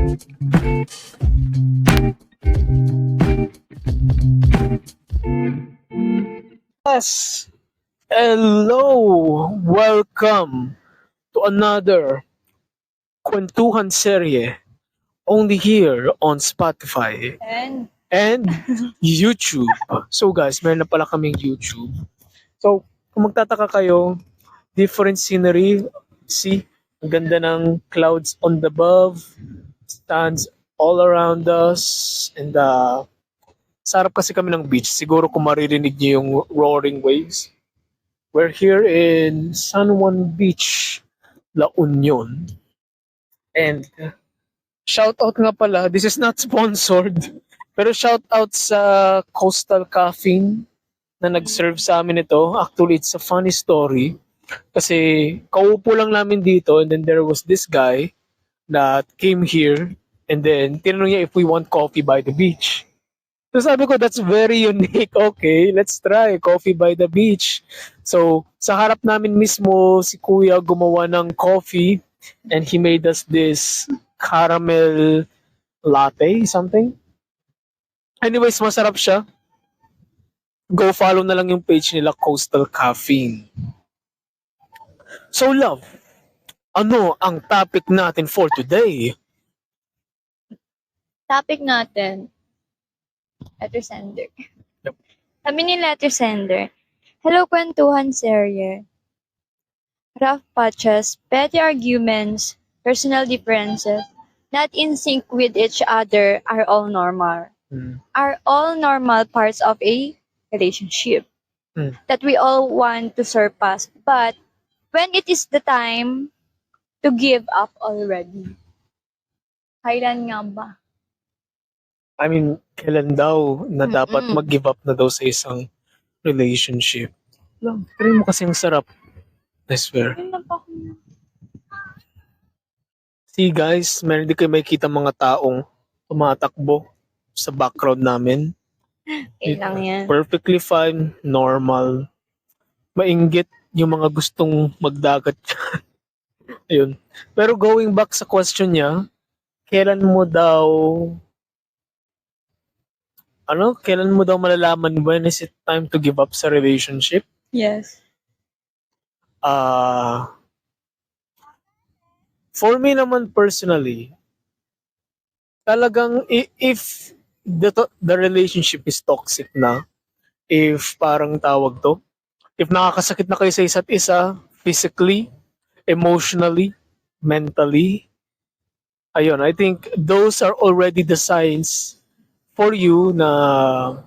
Yes, hello, welcome to another Kwentuhan Serye only here on Spotify And and YouTube. So guys, meron na pala kaming YouTube. So, kung magtataka kayo, different scenery. See, ang ganda ng clouds on the above, stands all around us, and sarap kasi kami ng beach. Siguro kung maririnig niyo yung roaring waves. We're here in San Juan Beach, La Union. And shout out nga pala, this is not sponsored, pero shout out sa Coastal Caffeine na nag-serve sa amin ito. Actually, it's a funny story kasi kaupo lang namin dito and then there was this guy that came here and then tinanong niya if we want coffee by the beach. So sabi ko, that's very unique. Okay, let's try coffee by the beach. So, sa harap namin mismo, si Kuya gumawa ng coffee and he made us this caramel latte, something. Anyways, masarap siya. Go follow na lang yung page nila, Coastal Caffeine. So, love, ano ang topic natin for today? topic natin, letter sender. Yep. Sabi ni letter sender, hello kwentuhan serye. Rough patches, petty arguments, personal differences, not in sync with each other are all normal. Are all normal parts of a relationship that we all want to surpass. But when it is the time to give up already, kailan nga ba? I mean, kailan daw na dapat Mm-mm. mag-give up na daw sa isang relationship? Lang, try mo kasing sarap. I swear. Yun na pa ako. See guys, meron din kayo makikita mga taong tumatakbo sa background namin. Okay lang yan. Perfectly fine, normal. Mainggit yung mga gustong magdagat. Ayun. Pero going back sa question niya, kailan mo daw malalaman when is it time to give up sa relationship? Yes. For me naman personally, talagang if the relationship is toxic na, if parang tawag to, if nakakasakit na kayo sa isa't isa, physically, emotionally, mentally, ayun, I think those are already the signs for you na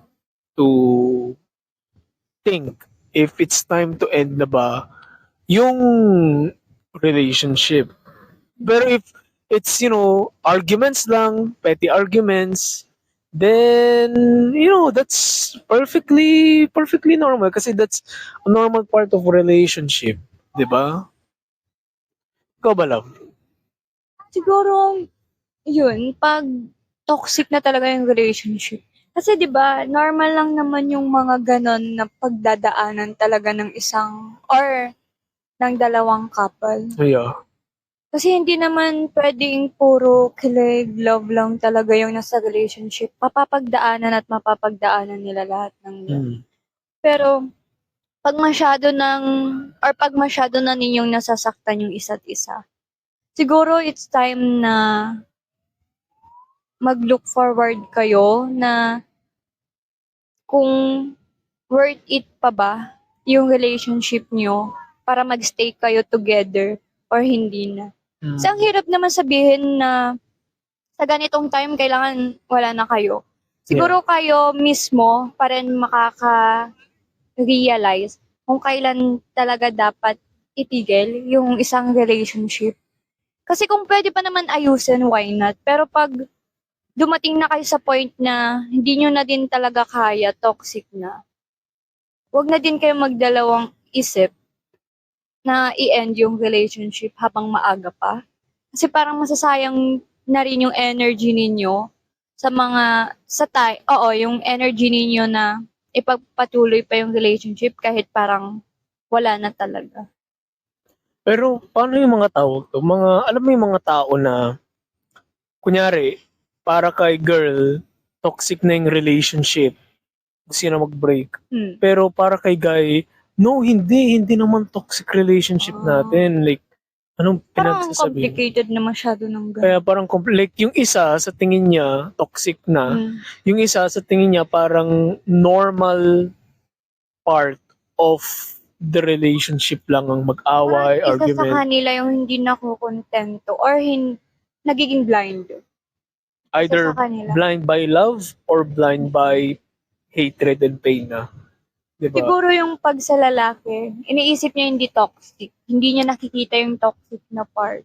to think if it's time to end na ba yung relationship. Pero if it's, arguments lang, petty arguments, then, that's perfectly normal kasi that's a normal part of relationship. Diba? Ikaw ba, love? Siguro, yun, pag toxic na talaga yung relationship. Kasi 'di ba, normal lang naman yung mga ganon na pagdadaanan talaga ng isang or ng dalawang couple. Yeah. Kasi hindi naman pwedeng puro kilig, love lang talaga yung nasa relationship. Mapapagdaanan at mapapagdaanan nila lahat ng yun. Pero pag masyado na ninyong nasasaktan yung isa't isa, siguro it's time na mag-look forward kayo na kung worth it pa ba yung relationship nyo para magstay kayo together or hindi na. Kasi ang hirap naman sabihin na sa ganitong time kailangan wala na kayo. Siguro kayo mismo pa rin makaka-realize kung kailan talaga dapat itigil yung isang relationship. Kasi kung pwede pa naman ayusin, why not? Pero pag dumating na kayo sa point na hindi nyo na din talaga kaya, toxic na, wag na din kayo magdalawang isip na i-end yung relationship habang maaga pa. Kasi parang masasayang na rin yung energy ninyo yung energy ninyo na ipagpatuloy pa yung relationship kahit parang wala na talaga. Pero paano yung mga tao to? Alam mo yung mga tao na kunyari, para kay girl, toxic na yung relationship, gusto na mag-break. Pero para kay guy, no, hindi naman toxic relationship natin. Like, anong Parang pinagsasabi? complicated na masyado ng Kaya ganun. parang, like, yung isa sa tingin niya, toxic na. Yung isa sa tingin niya, parang normal part of the relationship lang ang mag-away, Parang isa sa argument. kanila yung hindi nakukontento or nagiging blind. Either Isa sa kanila. blind by love or blind by hatred and pain na. Diba? Siguro yung pag sa lalaki, iniisip niya hindi toxic. Hindi niya nakikita yung toxic na part.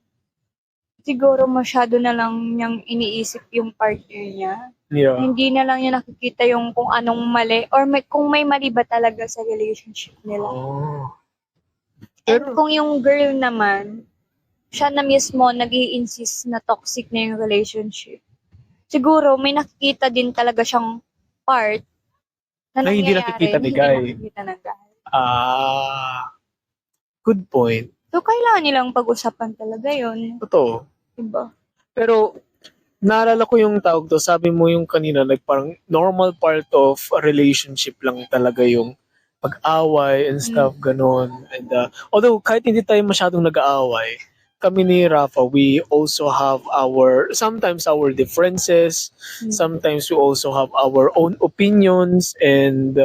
Siguro masyado na lang niyang iniisip yung partner niya. Yeah. Hindi na lang niya nakikita yung kung anong mali or kung may mali ba talaga sa relationship nila. Oh. And kung yung girl naman, siya na mismo nag-i-insist na toxic na yung relationship. Siguro may nakikita din talaga siyang part na hindi nangyayari nakikita na ni hindi guy. nakikita ng guy. Good point. So, kailangan nilang pag-usapan talaga yun. Totoo. Diba? Pero, naalala ko yung tawag to, sabi mo yung kanina, like parang normal part of a relationship lang talaga yung pag-away and stuff, ganon. And, although, kahit hindi tayo masyadong nag-aaway, kami ni Rafa, we also have sometimes our differences, sometimes we also have our own opinions, and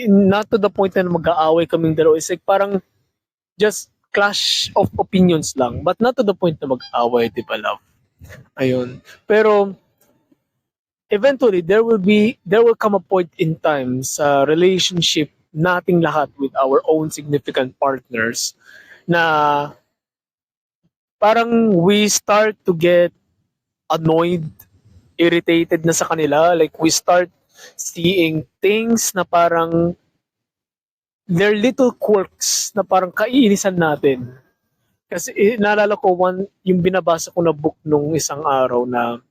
not to the point na mag-aaway kaming dalawa. It's like parang just clash of opinions lang, but not to the point na mag-aaway, di ba, love? Ayun. Pero, eventually, there will come a point in time sa relationship nating lahat with our own significant partners na parang we start to get annoyed, irritated na sa kanila. Like, we start seeing things na parang they're little quirks na parang kaiinisan natin. Kasi naalala ko yung binabasa ko na book nung isang araw na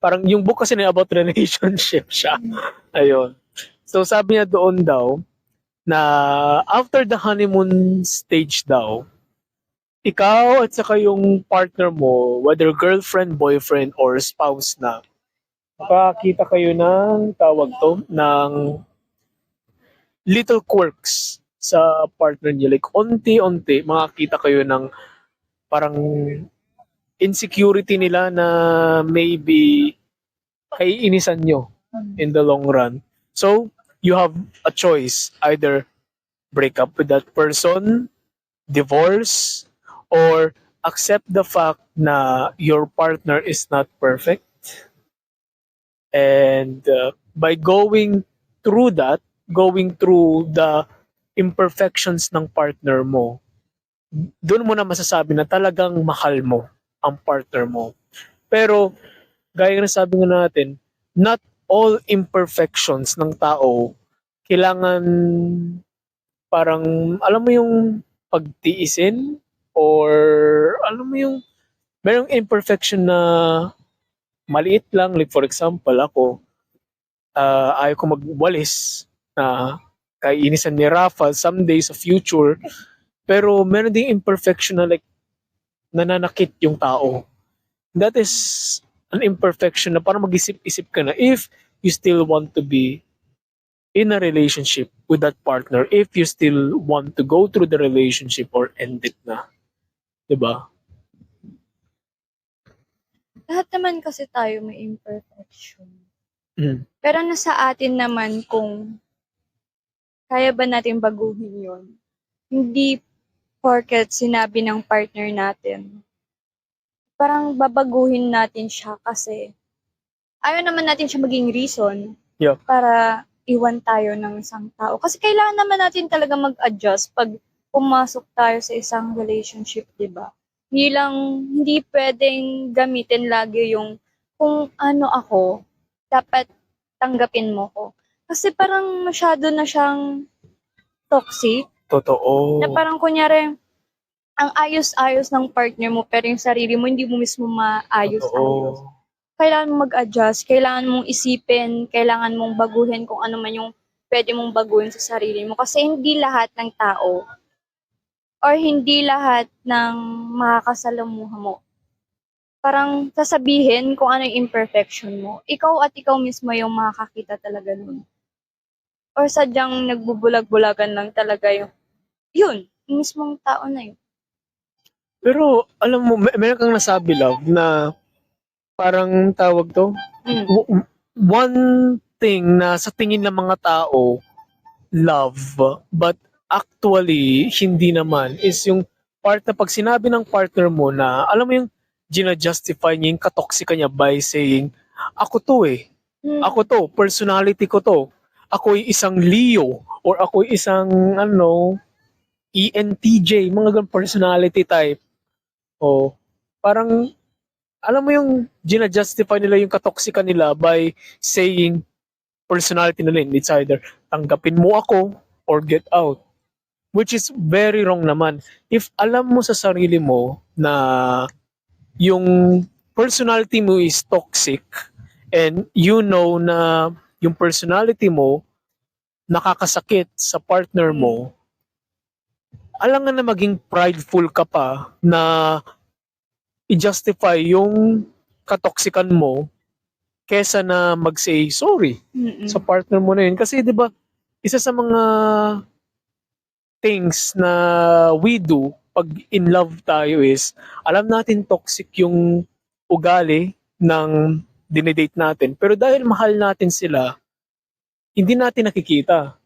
parang yung book kasi na about relationship siya. Ayun. So sabi niya doon daw na after the honeymoon stage daw, ikaw at saka yung partner mo, whether girlfriend, boyfriend, or spouse na, makakita kayo ng tawag to, ng little quirks sa partner niyo. Like, unti-unti, makakita kayo ng parang insecurity nila na maybe kaiinisan nyo in the long run. So, you have a choice. Either break up with that person, divorce, or accept the fact na your partner is not perfect. And by going through the imperfections ng partner mo, doon mo na masasabi na talagang mahal mo ang partner mo. Pero, gaya na sabi nga natin, not all imperfections ng tao kailangan parang, alam mo yung pagtiisin or alam mo yung merong imperfection na maliit lang. Like for example, ako, ayaw ko magwalis na kaiinisan ni Rafa someday sa future. Pero meron ding imperfection na like nananakit yung tao. That is an imperfection na parang mag-isip-isip ka na if you still want to be in a relationship with that partner, if you still want to go through the relationship or end it na. Diba? Lahat naman kasi tayo may imperfection. Mm. Pero nasa atin naman kung kaya ba natin baguhin yon. Hindi porket sinabi ng partner natin, parang babaguhin natin siya kasi ayaw naman natin siya maging reason para iwan tayo ng isang tao. Kasi kailangan naman natin talaga mag-adjust pag pumasok tayo sa isang relationship, di ba? Hindi pwedeng gamitin lagi yung kung ano ako, dapat tanggapin mo ko. Kasi parang masyado na siyang toxic. Totoo. Na parang kunyari, ang ayos-ayos ng partner mo pero yung sarili mo hindi mo mismo maayos-ayos. Kailangan mong mag-adjust, kailangan mong isipin, kailangan mong baguhin kung ano man yung pwede mong baguhin sa sarili mo. Kasi hindi lahat ng tao or hindi lahat ng makakasalamuha mo parang sasabihin kung ano yung imperfection mo. Ikaw at ikaw mismo yung makakakita talaga nun. Or sadyang nagbubulag-bulagan lang talaga yung mismong tao na yun. Pero alam mo, meron kang nasabi, love, na parang tawag to, Mm. one thing na sa tingin ng mga tao, love, but actually, hindi naman, is yung part na pag sinabi ng partner mo na, alam mo yung gina-justify niya yung katoksika niya by saying, ako to eh, Mm. ako to, personality ko to, ako'y isang Leo, or ako'y isang, ano, ENTJ, mga ganun personality type. O, parang, alam mo yung gina-justify nila yung katoksika nila by saying personality nila. It's either tanggapin mo ako or get out. Which is very wrong naman. If alam mo sa sarili mo na yung personality mo is toxic and you know na yung personality mo nakakasakit sa partner mo, alangan na maging prideful ka pa na i-justify yung katoksikan mo kesa na mag-say sorry Mm-mm. sa partner mo na yun. Kasi 'di ba, isa sa mga things na we do pag in love tayo is alam natin toxic yung ugali ng dinedate natin. Pero dahil mahal natin sila, hindi natin nakikita.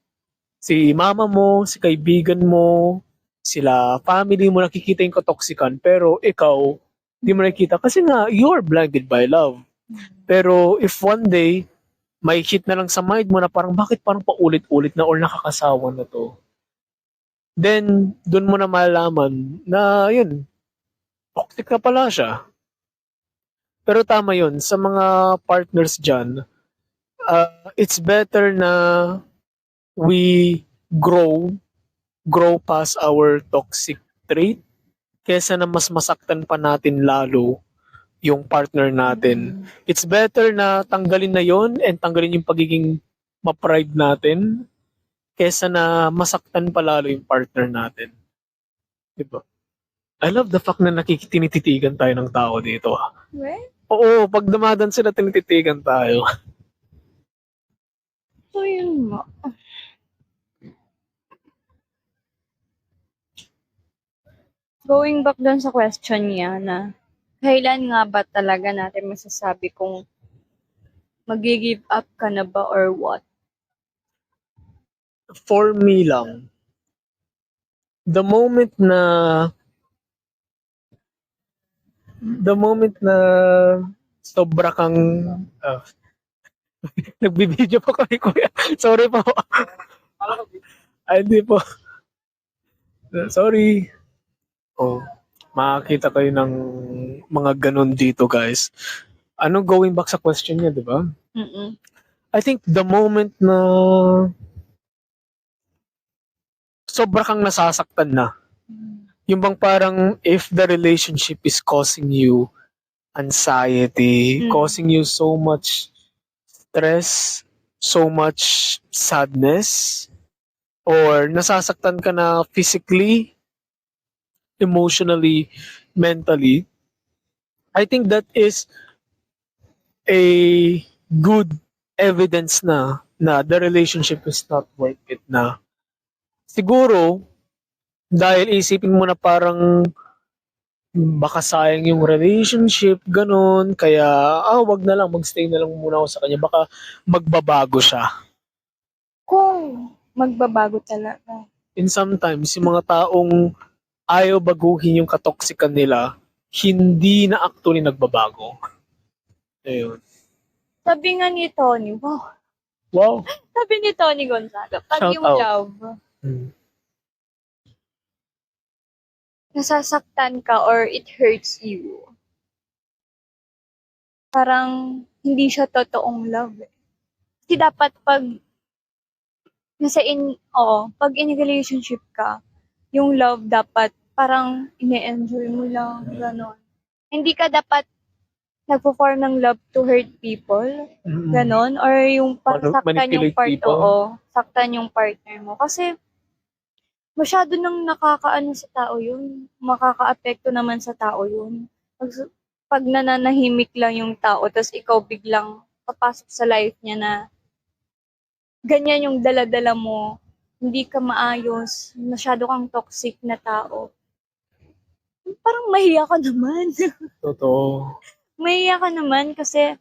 Si mama mo, si kaibigan mo, sila family mo nakikita yung katoksikan pero ikaw hindi mo nakikita kasi nga you're blinded by love. Pero if one day may hit na lang sa mind mo na parang bakit parang paulit-ulit na or nakakasawa na to, then doon mo na malalaman na yun, toxic na pala siya. Pero tama yun, sa mga partners dyan, it's better na we grow past our toxic trait kesa na mas masaktan pa natin lalo yung partner natin. It's better na tanggalin na yon and tanggalin yung pagiging ma-pride natin kesa na masaktan pa lalo yung partner natin. Diba? I love the fact na nakikitinititigan tayo ng tao dito. Well, Oo, pag dumadan sila, tinititigan tayo. so yun nga. Going back dun sa question niya na kailan nga ba talaga natin masasabi kung mag-give up ka na ba or what? For me lang, the moment na sobra kang nagbibideo pa kami kuya. Sorry po. Ay, hindi po. Sorry. Oh, makakita kayo ng mga ganun dito, guys. Ano, going back sa question niya, di ba? Mm-mm. I think the moment na sobra kang nasasaktan na, yung bang parang if the relationship is causing you anxiety, causing you so much stress, so much sadness, or nasasaktan ka na physically, emotionally, mentally, I think that is a good evidence na the relationship is not worth it na. Siguro, dahil isipin mo na parang baka sayang yung relationship, ganun, kaya, wag na lang, magstay na lang muna ako sa kanya, baka magbabago siya. Kung magbabago talaga. And sometimes, yung mga taong ayaw baguhin yung katoksikan nila, hindi na actually nagbabago. Ayun. Sabi nga ni Tony, wow. Wow. Sabi ni Tony Gonzaga, pag Shout yung out. love, Hmm. nasasaktan ka or it hurts you, parang hindi siya totoong love. Kasi dapat pag pag in relationship ka, yung love dapat parang ine-enjoy mo lang, gano'n. Hindi ka dapat nagpo-form ng love to hurt people, Mm. gano'n. Or yung parang saktan yung Manipulate people. saktan yung partner mo. Kasi masyado nang nakakaano sa tao yun, makakaapekto naman sa tao yun. pag nananahimik lang yung tao, tapos ikaw biglang papasok sa life niya na ganyan yung dala-dala mo, hindi ka maayos, masyado kang toxic na tao. Parang mahiya ka naman. Totoo. Mahiya ka naman kasi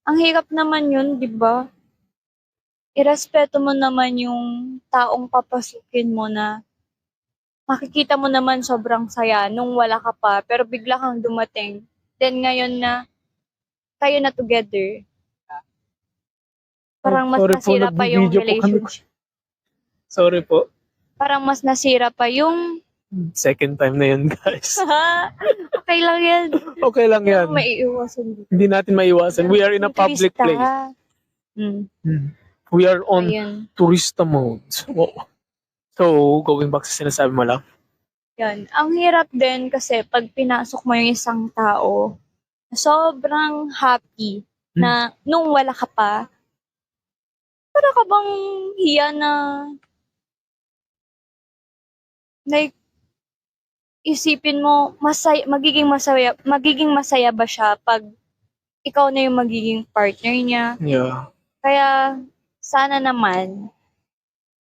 ang hirap naman yun, di ba? Irespeto mo naman yung taong papasukin mo na makikita mo naman sobrang saya nung wala ka pa, pero bigla kang dumating. Then ngayon na kayo na together, Oh, parang mas sorry po, nasira pa yung nagbibideo po kami. relationship. Sorry po. Parang mas nasira pa yung Second time na yun, guys. okay lang yan. Okay lang Hindi yan. naman maiiwasan dito. Hindi natin maiwasan. We are in a public Turista. place. We are on Ayun. turista mode. Wow. So, going back sa sinasabi mo lang. Yan. Ang hirap din kasi pag pinasok mo yung isang tao, sobrang happy na nung wala ka pa, para ka bang hiya na like isipin mo magiging masaya ba siya pag ikaw na yung magiging partner niya. Yeah. Kaya sana naman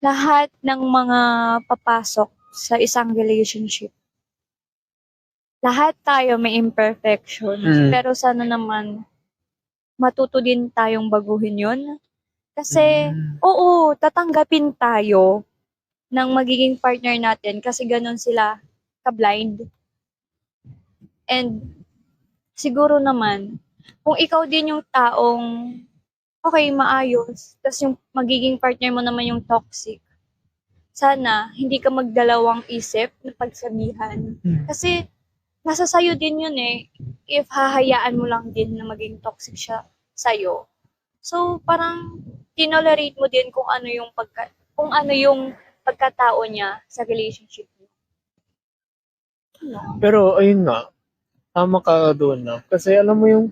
lahat ng mga papasok sa isang relationship, lahat tayo may imperfections, pero sana naman matuto din tayong baguhin yun. Kasi, oo, tatanggapin tayo ng magiging partner natin kasi ganun sila ka-blind. And siguro naman, kung ikaw din yung taong okay, maayos, tas yung magiging partner mo naman yung toxic, sana hindi ka magdalawang isip na pagsabihan. Kasi nasa sayo din yun eh, if hahayaan mo lang din na maging toxic siya sa'yo. So, parang tinolerate mo din kung ano yung pagkatao niya sa relationship niyo. Pero, ayun nga, tama ka doon na. Kasi alam mo yung,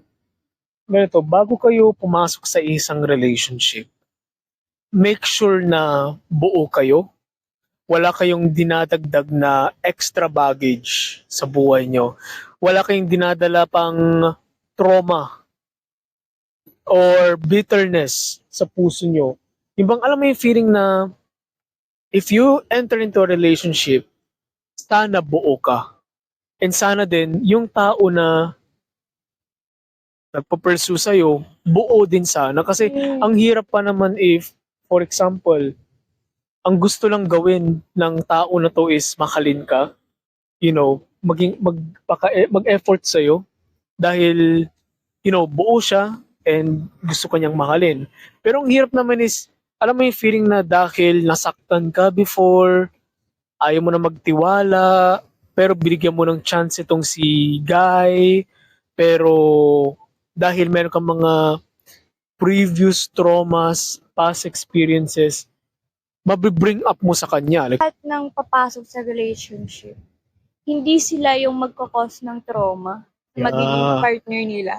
ganito, bago kayo pumasok sa isang relationship, make sure na buo kayo. Wala kayong dinadagdag na extra baggage sa buhay nyo. Wala kayong dinadala pang trauma or bitterness sa puso nyo. Yung bang alam mo yung feeling na if you enter into a relationship, sana buo ka. And sana din, yung tao na nagpa-pursue sa'yo, buo din sana. Kasi ang hirap pa naman if, for example, ang gusto lang gawin ng tao na to is mahalin ka, mag-effort sa'yo dahil, buo siya and gusto kanyang mahalin. Pero ang hirap naman is, alam mo yung feeling na dahil nasaktan ka before, ayaw mo na magtiwala, pero binigyan mo ng chance itong si Guy, pero dahil meron kang mga previous traumas, past experiences, mabibring up mo sa kanya. Like, Lahat ng papasok sa relationship, hindi sila yung magkakos ng trauma na magiging partner nila.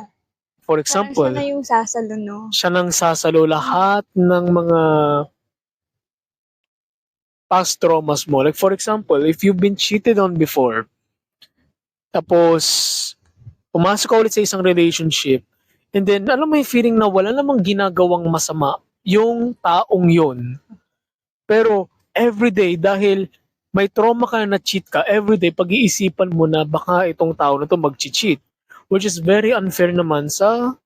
For Parang example, siya na yung sasalo, no? siya nang sasalo lahat ng mga past traumas mo. Like for example, if you've been cheated on before, tapos pumasok ka ulit sa isang relationship, and then alam mo yung feeling na wala namang ginagawang masama yung taong yun. Pero everyday, dahil may trauma ka na cheat ka, everyday pag-iisipan mo na baka itong tao na to mag-cheat. Which is very unfair naman sa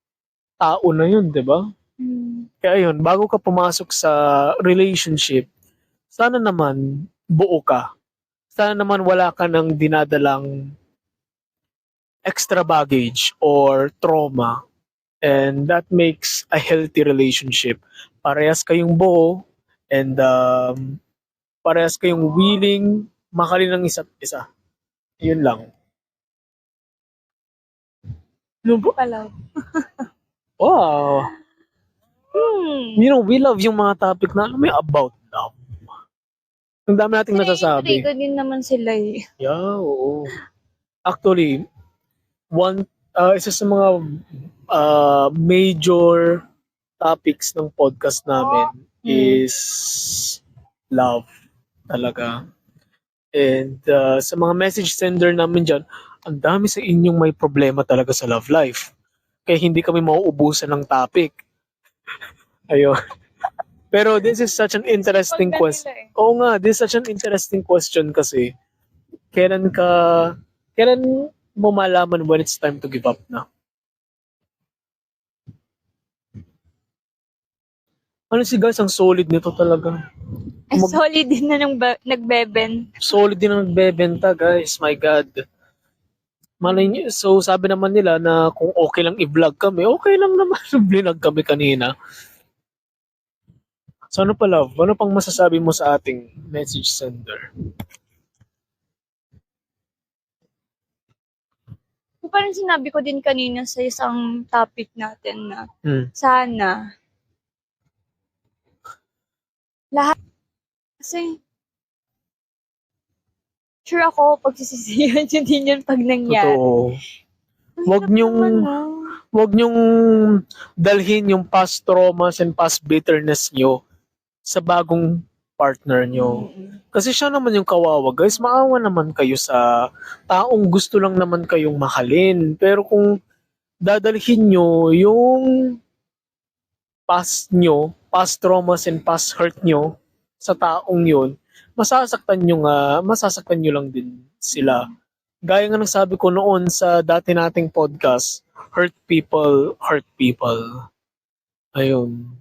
tao na yun, di ba? Kaya yun, bago ka pumasok sa relationship, sana naman buo ka. Sana naman wala ka ng dinadalang extra baggage or trauma. And that makes a healthy relationship. Parehas kayong buo and parehas kayong willing mahalin ng isa't isa. Yun lang. Palaw. Wow. We love yung mga topic na alam mo yung about love. Ang dami nating nasasabi. Ito din naman sila eh. Yeah, oo. Actually, isa sa mga major topics ng podcast namin is love talaga. And sa mga message sender namin dyan, ang dami sa inyong may problema talaga sa love life. Kaya hindi kami mauubusan ng topic. Ayun. Pero this is such an interesting question. Oo nga, this is such an interesting question kasi kailan ka, kailan mo malaman when it's time to give up na? Ano si guys, ang solid nito talaga. Ay, solid din na nagbeben. Solid din ang nagbebenta guys, my God. Malay niyo, so sabi naman nila na kung okay lang i-vlog kami, okay lang naman vlog kami kanina. So ano pa love? Ano pang masasabi mo sa ating message sender? Parang sinabi ko din kanina sa isang topic natin na sana lahat kasi sure ako pagsisisihan yun din yun pag nangyari. Totoo. Ang Wag hirap niyong naman, no? Huwag niyong dalhin yung past traumas and past bitterness niyo sa bagong partner niyo. Kasi siya naman yung kawawa. Guys, maawa naman kayo sa taong gusto lang naman kayong mahalin. Pero kung dadalhin niyo yung past traumas and past hurt niyo sa taong yun, masasaktan niyo lang din sila. Gaya nga ng sabi ko noon sa dati nating podcast, hurt people. Ayun.